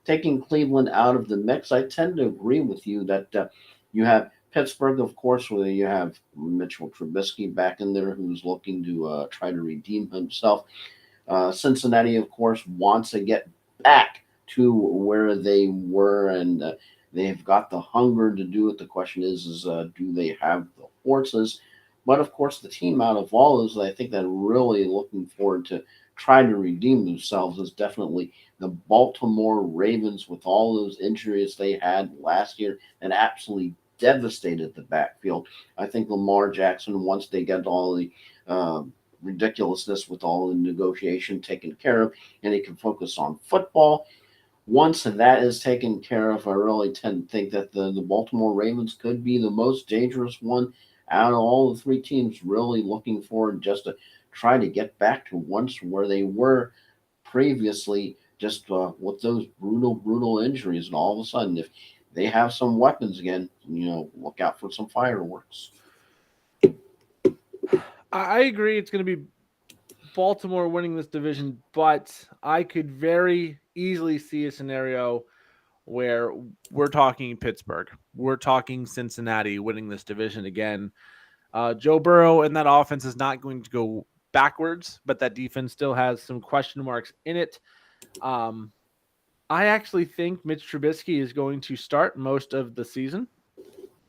taking Cleveland out of the mix, I tend to agree with you that you have Pittsburgh, of course, where you have Mitchell Trubisky back in there who's looking to try to redeem himself. Cincinnati, of course, wants to get back to where they were, and they've got the hunger to do it. The question is do they have the horses? But of course, the team out of all those, I think that really looking forward to trying to redeem themselves is definitely the Baltimore Ravens, with all those injuries they had last year and absolutely devastated the backfield. I think Lamar Jackson, once they get all the ridiculousness with all the negotiation taken care of, and he can focus on football. Once that is taken care of, I really tend to think that the Baltimore Ravens could be the most dangerous one out of all the 3 teams, really looking forward just to try to get back to once where they were previously, just with those brutal injuries. And all of a sudden, if they have some weapons again, look out for some fireworks. I agree it's going to be Baltimore winning this division, but I could very easily see a scenario where we're talking Pittsburgh, we're talking Cincinnati winning this division again. Joe Burrow and that offense is not going to go backwards, but that defense still has some question marks in it. I actually think Mitch Trubisky is going to start most of the season,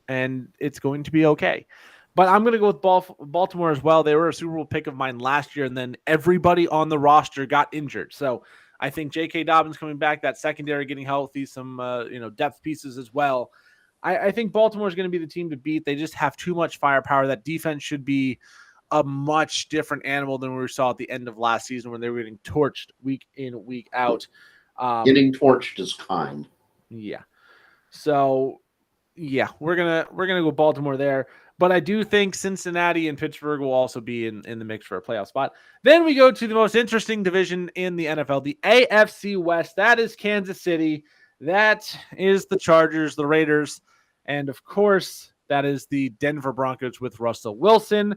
and it's going to be okay. But I'm going to go with Baltimore as well. They were a Super Bowl pick of mine last year, and then everybody on the roster got injured. So I think J.K. Dobbins coming back, that secondary getting healthy, some depth pieces as well. I think Baltimore is going to be the team to beat. They just have too much firepower. That defense should be a much different animal than we saw at the end of last season when they were getting torched week in, week out. Getting torched is kind. Yeah. So yeah, we're gonna go Baltimore there. But I do think Cincinnati and Pittsburgh will also be in the mix for a playoff spot. Then we go to the most interesting division in the NFL, the AFC West. That is Kansas City. That is the Chargers, the Raiders, and of course, that is the Denver Broncos with Russell Wilson.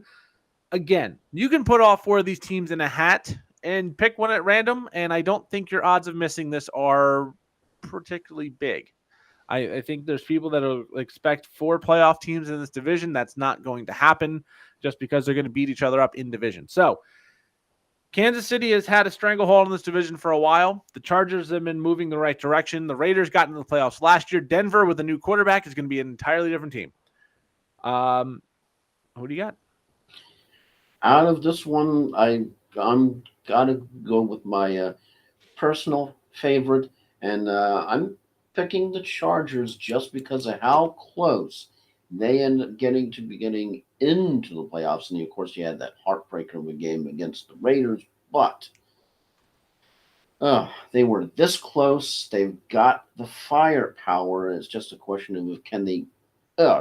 Again, you can put all four of these teams in a hat and pick one at random, and I don't think your odds of missing this are particularly big. I think there's people that will expect 4 playoff teams in this division. That's not going to happen just because they're going to beat each other up in division. So Kansas City has had a stranglehold in this division for a while. The Chargers have been moving the right direction. The Raiders got into the playoffs last year. Denver with a new quarterback is going to be an entirely different team. Who do you got? Out of this one, I'm gotta go with my personal favorite, and I'm picking the Chargers just because of how close they end up getting into the playoffs. And of course, you had that heartbreaker of a game against the Raiders, but they were this close. They've got the firepower. It's just a question of can they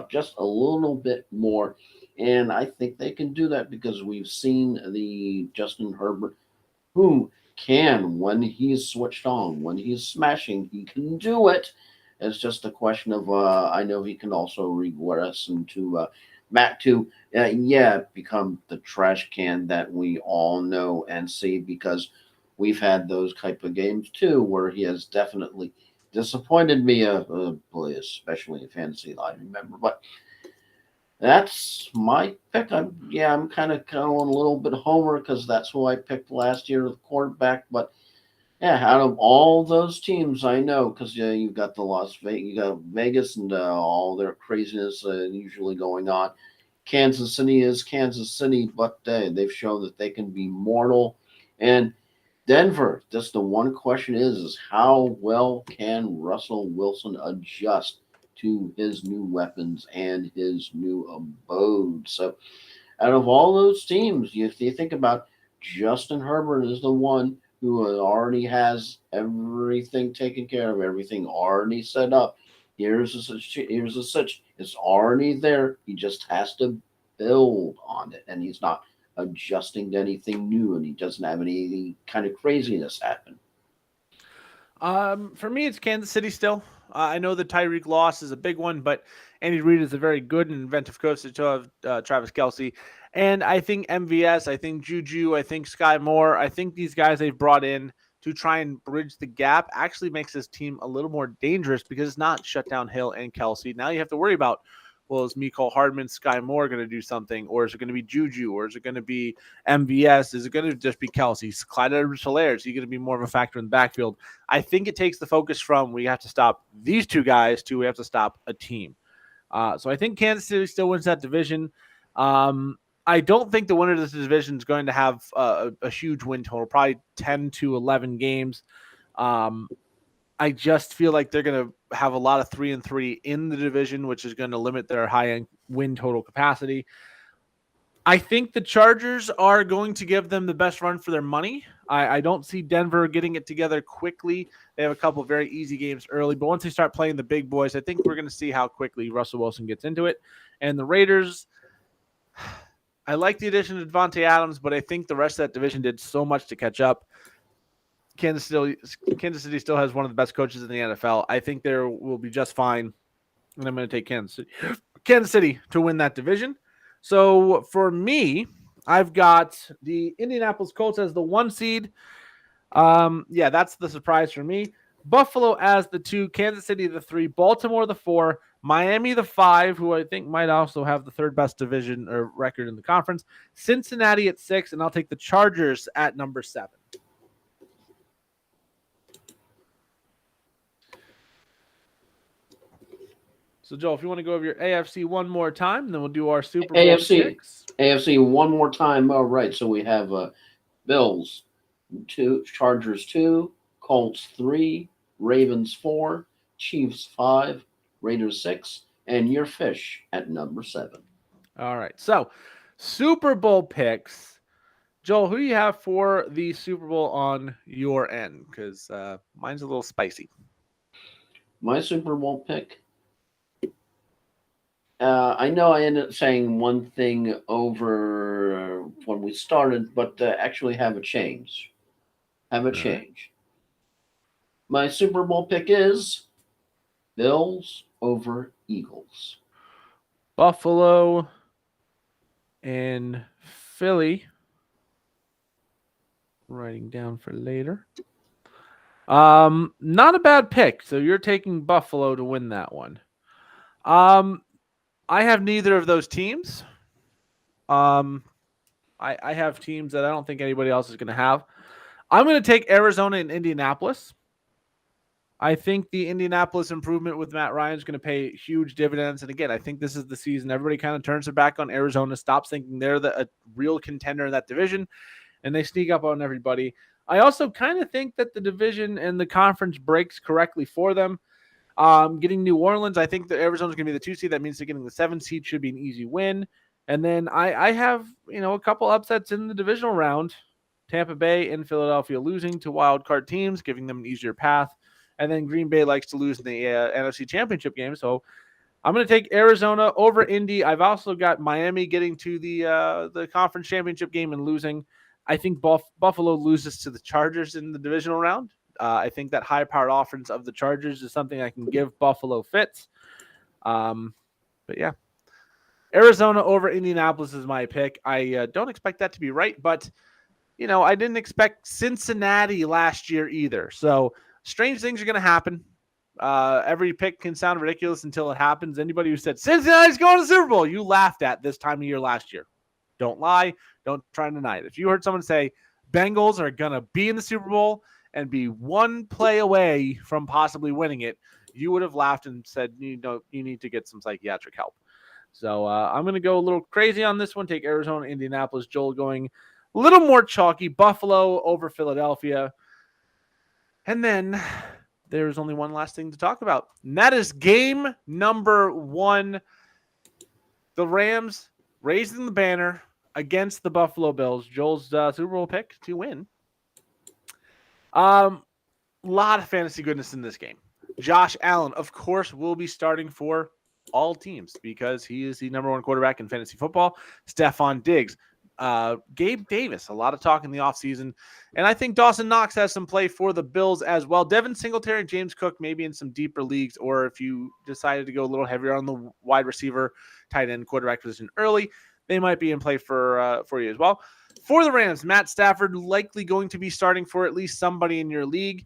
just a little bit more. And I think they can do that because we've seen the Justin Herbert who can, when he's switched on, when he's smashing, he can do it. It's just a question of I know he can also regress into back to become the trash can that we all know and see because we've had those type of games too where he has definitely disappointed me, boy, especially in fantasy. I remember, but that's my pick. I'm kind of going a little bit homer because that's who I picked last year, the quarterback. But yeah, out of all those teams, I know because you've got the Las Vegas, you got Vegas, and all their craziness usually going on. Kansas City is Kansas City, but they've shown that they can be mortal. And Denver, just the one question is how well can Russell Wilson adjust to his new weapons and his new abode? So, out of all those teams, if you think about Justin Herbert is the one who already has everything taken care of, everything already set up. Here's a such. It's already there. He just has to build on it, and he's not adjusting to anything new, and he doesn't have any kind of craziness happen. For me, it's Kansas City still. I know the Tyreek loss is a big one, but Andy Reid is a very good and inventive coach. They still have Travis Kelce. And I think MVS, I think Juju, I think Sky Moore, I think these guys they've brought in to try and bridge the gap actually makes this team a little more dangerous because it's not shut down Hill and Kelce. Now you have to worry about, well, is Mecole Hardman, Sky Moore going to do something? Or is it going to be Juju? Or is it going to be MVS? Is it going to just be Kelce? Clyde Edwards-Helaire, is he going to be more of a factor in the backfield? I think it takes the focus from we have to stop these two guys to we have to stop a team. So I think Kansas City still wins that division. I don't think the winner of this division is going to have a huge win total, probably 10 to 11 games. I just feel like they're going to have a lot of 3-3 in the division, which is going to limit their high-end win total capacity. I think the Chargers are going to give them the best run for their money. I don't see Denver getting it together quickly. They have a couple of very easy games early, but once they start playing the big boys, I think we're going to see how quickly Russell Wilson gets into it. And the Raiders, I like the addition of Devontae Adams, but I think the rest of that division did so much to catch up. Kansas City still has one of the best coaches in the NFL. I think they will be just fine, and I'm going to take Kansas City to win that division. So for me, I've got the Indianapolis Colts as the 1 seed. That's the surprise for me. Buffalo as the 2, Kansas City the 3, Baltimore the 4, Miami the 5, who I think might also have the 3rd best division or record in the conference, Cincinnati at 6, and I'll take the Chargers at number 7. So, Joel, if you want to go over your AFC one more time, then we'll do our Super Bowl AFC, picks. AFC one more time. All right, so we have Bills 2, Chargers 2, Colts 3, Ravens 4, Chiefs 5, Raiders 6, and your fish at number 7. All right. So, Super Bowl picks. Joel, who do you have for the Super Bowl on your end? Because mine's a little spicy. My Super Bowl pick. I know I ended up saying one thing over when we started, but actually have a change. Have a All right. change. My Super Bowl pick is Bills over Eagles. Buffalo and Philly. Writing down for later. Not a bad pick. So you're taking Buffalo to win that one. I have neither of those teams. I have teams that I don't think anybody else is going to have. I'm going to take Arizona and Indianapolis. I think the Indianapolis improvement with Matt Ryan is going to pay huge dividends. And again, I think this is the season everybody kind of turns their back on Arizona, stops thinking they're a real contender in that division, and they sneak up on everybody. I also kind of think that the division and the conference breaks correctly for them. Getting New Orleans, I think that Arizona's going to be the 2 seed. That means that getting the 7 seed should be an easy win. And then I have, a couple upsets in the divisional round. Tampa Bay and Philadelphia losing to wild card teams, giving them an easier path. And then Green Bay likes to lose in the NFC Championship game. So I'm going to take Arizona over Indy. I've also got Miami getting to the conference championship game and losing. I think Buffalo loses to the Chargers in the divisional round. I think that high-powered offense of the Chargers is something I can give Buffalo fits. But yeah, Arizona over Indianapolis is my pick. I don't expect that to be right, but I didn't expect Cincinnati last year either. So strange things are going to happen. Every pick can sound ridiculous until it happens. Anybody who said Cincinnati's going to the Super Bowl, you laughed at this time of year last year. Don't lie. Don't try and deny it. If you heard someone say Bengals are going to be in the Super Bowl and be one play away from possibly winning it, you would have laughed and said, you need to get some psychiatric help. So I'm going to go a little crazy on this one. Take Arizona, Indianapolis. Joel going a little more chalky. Buffalo over Philadelphia. And then there's only one last thing to talk about, and that is game number 1. The Rams raising the banner against the Buffalo Bills. Joel's Super Bowl pick to win. Lot of fantasy goodness in this game. Josh Allen, of course, will be starting for all teams because he is the number 1 quarterback in fantasy football. Stephon Diggs. Gabe Davis, a lot of talk in the offseason. And I think Dawson Knox has some play for the Bills as well. Devin Singletary, James Cook, maybe in some deeper leagues, or if you decided to go a little heavier on the wide receiver, tight end, quarterback position early, they might be in play for you as well. For the Rams, Matt Stafford likely going to be starting for at least somebody in your league.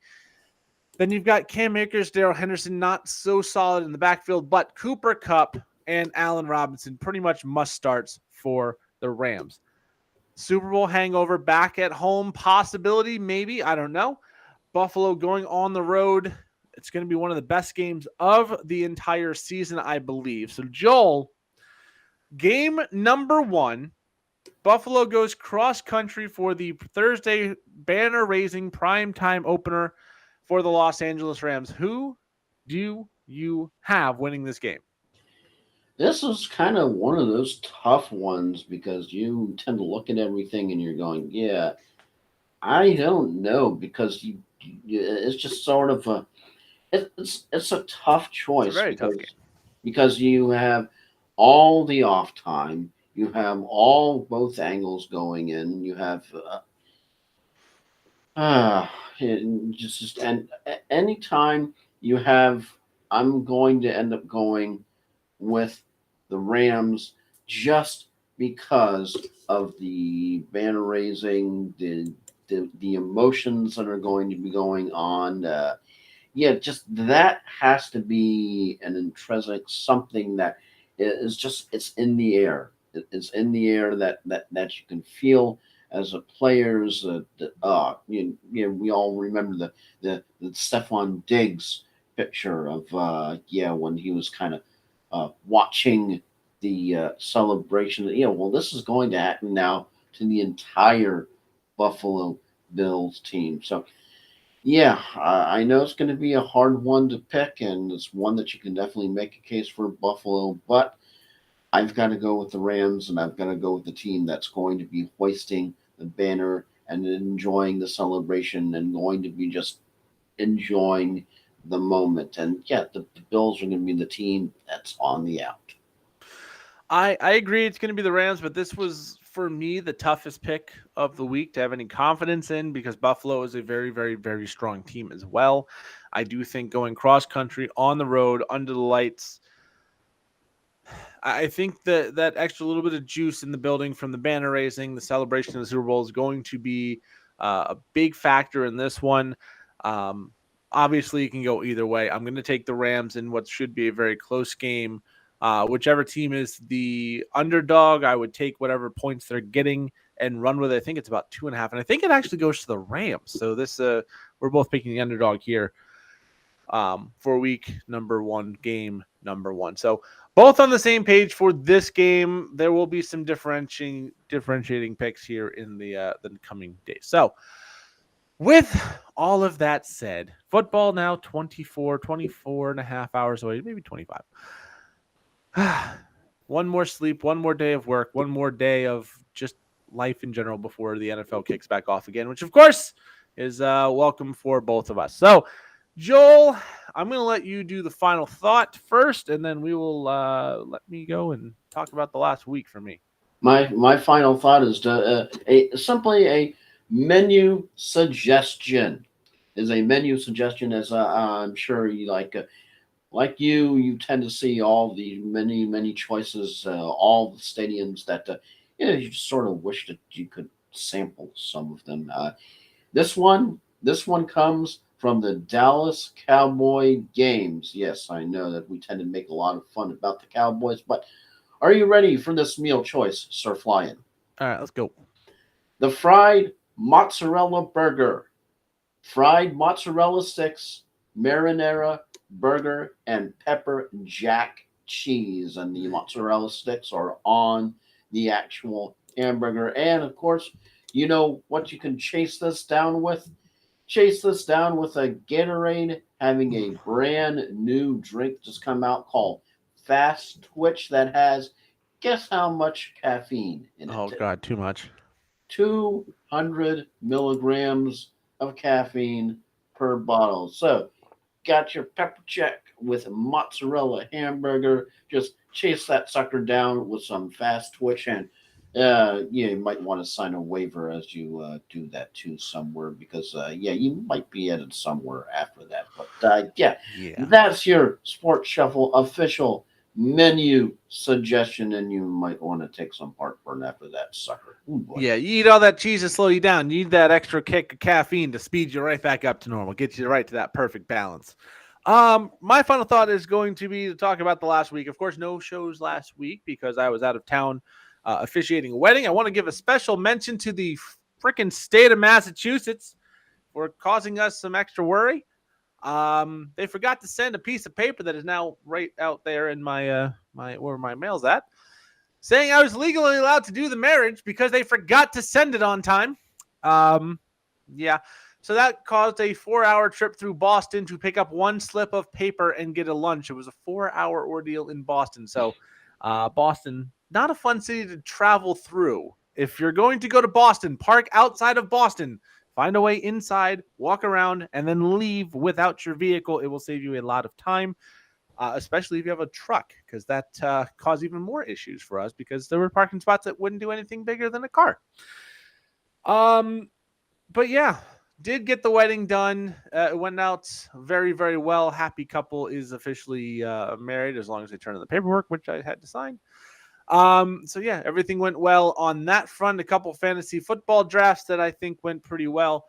Then you've got Cam Akers, Darrell Henderson, not so solid in the backfield, but Cooper Kupp and Allen Robinson pretty much must starts for the Rams. Super Bowl hangover back at home possibility, maybe. I don't know. Buffalo going on the road. It's going to be one of the best games of the entire season, I believe. So, Joel, game number 1, Buffalo goes cross-country for the Thursday banner-raising primetime opener for the Los Angeles Rams. Who do you have winning this game? This is kind of one of those tough ones because you tend to look at everything and you're going, yeah, I don't know, because it's just sort of it's a tough choice. It's a very tough game. Because you have all the off time, you have both angles going in, you have and anytime you have, I'm going to end up going with the Rams just because of the banner raising, the emotions that are going to be going on. Just that has to be an intrinsic something that is just, it's in the air. It's in the air that you can feel as a players. We all remember the Stephon Diggs picture of when he was kind of watching the celebration. Well, this is going to happen now to the entire Buffalo Bills team. So, yeah, I know it's going to be a hard one to pick, and it's one that you can definitely make a case for Buffalo, but I've got to go with the Rams, and I've got to go with the team that's going to be hoisting the banner and enjoying the celebration and going to be just enjoying the moment. And yeah, the Bills are going to be the team that's on the out. I agree it's going to be the Rams, but this was for me the toughest pick of the week to have any confidence in because Buffalo is a very, very, very strong team as well. I do think going cross country on the road under the lights, I think that extra little bit of juice in the building from the banner raising, the celebration of the Super Bowl is going to be a big factor in this one. Obviously, you can go either way. I'm going to take the Rams in what should be a very close game. Whichever team is the underdog, I would take whatever points they're getting and run with it. I think it's about 2.5, and I think it actually goes to the Rams. So this, we're both picking the underdog here for week number one, game number one. So both on the same page for this game. There will be some differentiating picks here in the coming days. So with all of that said, football now 24 and a half hours away, maybe 25. One more sleep, one more day of work, one more day of just life in general before the NFL kicks back off again, which of course is welcome for both of us. So Joel, I'm going to let you do the final thought first, and then we will let me go and talk about the last week for me. My final thought is simply a menu suggestion. Is a menu suggestion, as I'm sure you like you tend to see all the many choices, all the stadiums that you just sort of wish that you could sample some of them. This one comes from the Dallas Cowboy games. Yes, I know that we tend to make a lot of fun about the Cowboys, but are you ready for this meal choice, Sir Flyin? All right, let's go. The fried mozzarella burger, fried mozzarella sticks, marinara burger, and pepper jack cheese. And the mozzarella sticks are on the actual hamburger. And of course, you know what you can chase this down with? Chase this down with a Gatorade having a brand new drink just come out called Fast Twitch that has, guess how much caffeine in it? Oh, God, too much. 200 milligrams of caffeine per bottle. So, got your pepper check with a mozzarella hamburger. Just chase that sucker down with some Fast Twitch, and you might want to sign a waiver as you do that too somewhere because you might be headed somewhere after that. But yeah, that's your Sports Shuffle official menu suggestion, and you might want to take some heartburn after that sucker. Ooh, yeah, you eat all that cheese to slow you down. You need that extra kick of caffeine to speed you right back up to normal, get you right to that perfect balance. My final thought is going to be to talk about the last week. Of course, no shows last week because I was out of town officiating a wedding. I want to give a special mention to the freaking state of Massachusetts for causing us some extra worry. They forgot to send a piece of paper that is now right out there in my where my mail's at, saying I was legally allowed to do the marriage because they forgot to send it on time. Yeah. So that caused a 4-hour trip through Boston to pick up one slip of paper and get a lunch. It was a 4-hour ordeal in Boston. So Boston, not a fun city to travel through. If you're going to go to Boston, park outside of Boston. Find a way inside, walk around, and then leave without your vehicle. It will save you a lot of time, especially if you have a truck, because that caused even more issues for us because there were parking spots that wouldn't do anything bigger than a car. But yeah, did get the wedding done. It went out very, very well. Happy couple is officially married as long as they turn in the paperwork, which I had to sign. So yeah, everything went well on that front. A couple fantasy football drafts that I think went pretty well.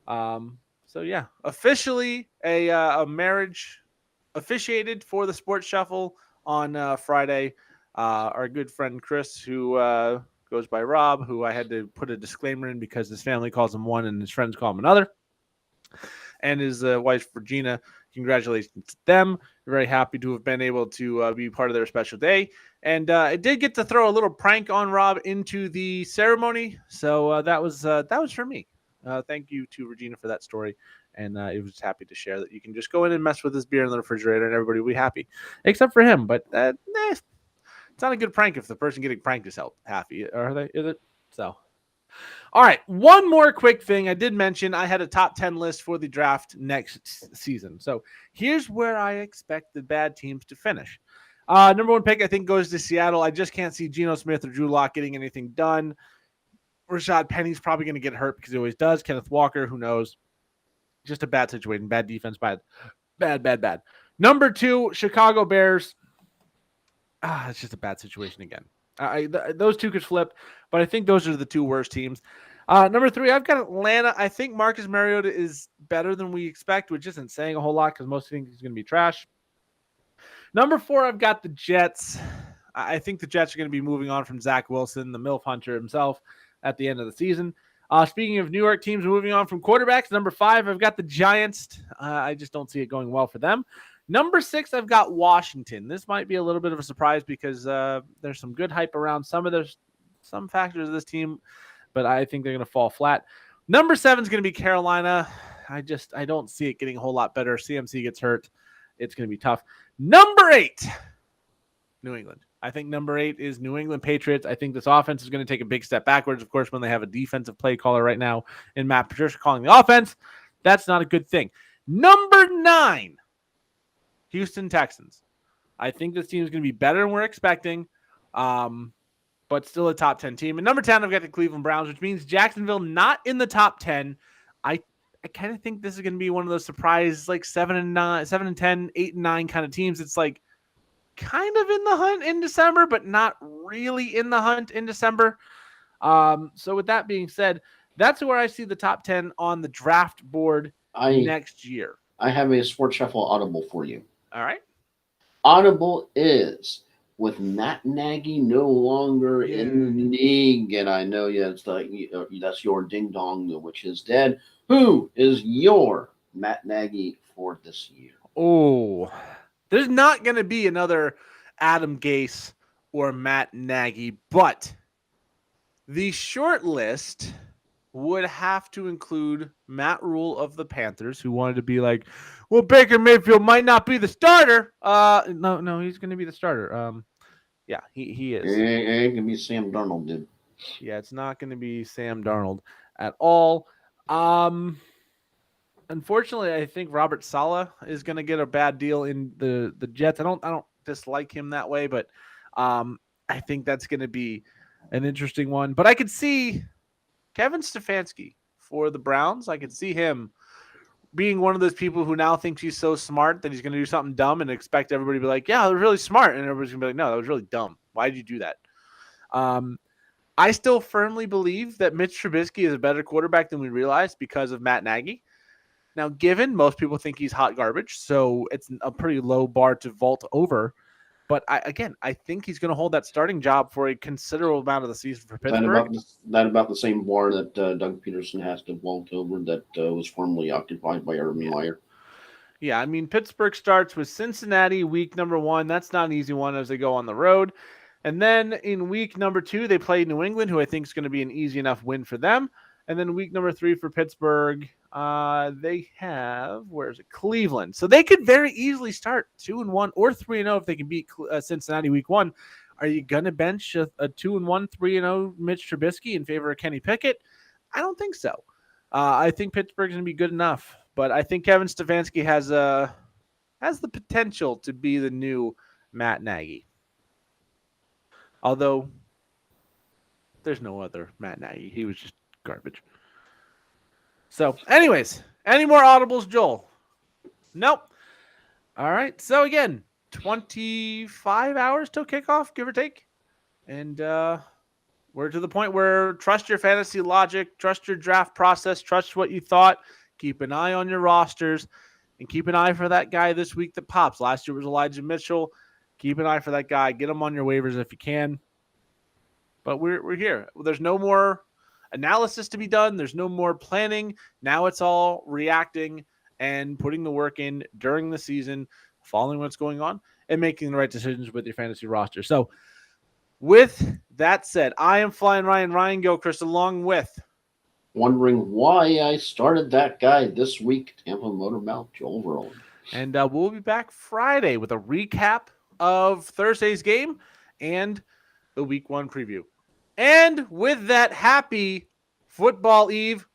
So yeah, officially a marriage officiated for the Sports Shuffle on Friday. Our good friend Chris, who goes by Rob, who I had to put a disclaimer in because his family calls him one and his friends call him another, and his wife Regina congratulations to them. We're very happy to have been able to be part of their special day. And I did get to throw a little prank on Rob into the ceremony. So that was for me. Thank you to Regina for that story. And it was happy to share that you can just go in and mess with this beer in the refrigerator and everybody will be happy, except for him. But it's not a good prank if the person getting pranked is happy. Are they? Is it? So, all right. One more quick thing. I did mention I had a top 10 list for the draft next season. So here's where I expect the bad teams to finish. Number one pick, I think, goes to Seattle. I just can't see Geno Smith or Drew Lock getting anything done. Rashad Penny's probably going to get hurt because he always does. Kenneth Walker, who knows? Just a bad situation. Bad defense. Bad. Number two, Chicago Bears. It's just a bad situation again. Those two could flip, but I think those are the two worst teams. Number three, I've got Atlanta. I think Marcus Mariota is better than we expect, which isn't saying a whole lot because most think he's going to be trash. Number four, I've got the Jets. I think the Jets are going to be moving on from Zach Wilson, the MILF hunter himself, at the end of the season. Speaking of New York teams moving on from quarterbacks, number five, I've got the Giants. I just don't see it going well for them. Number six, I've got Washington. This might be a little bit of a surprise because there's some good hype around some factors of this team, but I think they're going to fall flat. Number seven is going to be Carolina. I don't see it getting a whole lot better. CMC gets hurt. It's going to be tough. Number eight, New England. I think number eight is New England Patriots. I think this offense is going to take a big step backwards, of course, when they have a defensive play caller right now in Matt Patricia calling the offense. That's not a good thing. Number nine, Houston Texans. I think this team is going to be better than we're expecting, but still a top 10 team. And number 10, I've got the Cleveland Browns, which means Jacksonville not in the top 10. I kind of think this is going to be one of those surprise, like 7 and 10, 8 and 9 kind of teams. It's like kind of in the hunt in December, but not really in the hunt in December. So with that being said, that's where I see the top 10 on the draft board next year. I have a Sports Shuffle Audible for you. All right. Audible is with Matt Nagy no longer in the league, and I know that's your ding dong, which is dead. Who is your Matt Nagy for this year? Oh, there's not going to be another Adam Gase or Matt Nagy, but the short list would have to include Matt Rule of the Panthers, who wanted to be like, well, Baker Mayfield might not be the starter. No, he's going to be the starter. Yeah, he is. It ain't going to be Sam Darnold, dude. Yeah, it's not going to be Sam Darnold at all. Unfortunately, I think Robert Saleh is going to get a bad deal in the Jets. I don't dislike him that way, but I think that's going to be an interesting one. But I could see Kevin Stefanski for the Browns. I could see him being one of those people who now thinks he's so smart that he's going to do something dumb and expect everybody to be like, yeah, that was really smart. And everybody's going to be like, no, that was really dumb. Why did you do that? I still firmly believe that Mitch Trubisky is a better quarterback than we realized because of Matt Nagy. Now, given most people think he's hot garbage, so it's a pretty low bar to vault over. But I think he's going to hold that starting job for a considerable amount of the season for Pittsburgh. That about the same bar that Doug Peterson has to vault over that was formerly occupied by Urban Meyer. Yeah, I mean, Pittsburgh starts with Cincinnati week number 1. That's not an easy one as they go on the road. And then in week number 2, they play New England, who I think is going to be an easy enough win for them. And then week number 3 for Pittsburgh, they have, Cleveland. So they could very easily start 2-1 or 3-0 if they can beat Cincinnati week 1. Are you going to bench a 2-1, 3-0 Mitch Trubisky in favor of Kenny Pickett? I don't think so. I think Pittsburgh's going to be good enough. But I think Kevin Stefanski has the potential to be the new Matt Nagy. Although there's no other Matt Nagy. He was just garbage. So, anyways, any more audibles, Joel? Nope. All right. So, again, 25 hours till kickoff, give or take. And we're to the point where trust your fantasy logic, trust your draft process, trust what you thought. Keep an eye on your rosters, and keep an eye for that guy this week that pops. Last year was Elijah Mitchell. Keep an eye for that guy. Get him on your waivers if you can. But we're here. There's no more analysis to be done. There's no more planning. Now it's all reacting and putting the work in during the season, following what's going on, and making the right decisions with your fantasy roster. So, with that said, I am Flying Ryan Gilchrist, along with Wondering why I started that guy this week, Tampa Motor Mouth, Joel Verlin. And we'll be back Friday with a recap of Thursday's game and the week 1 preview. And with that, happy Football Eve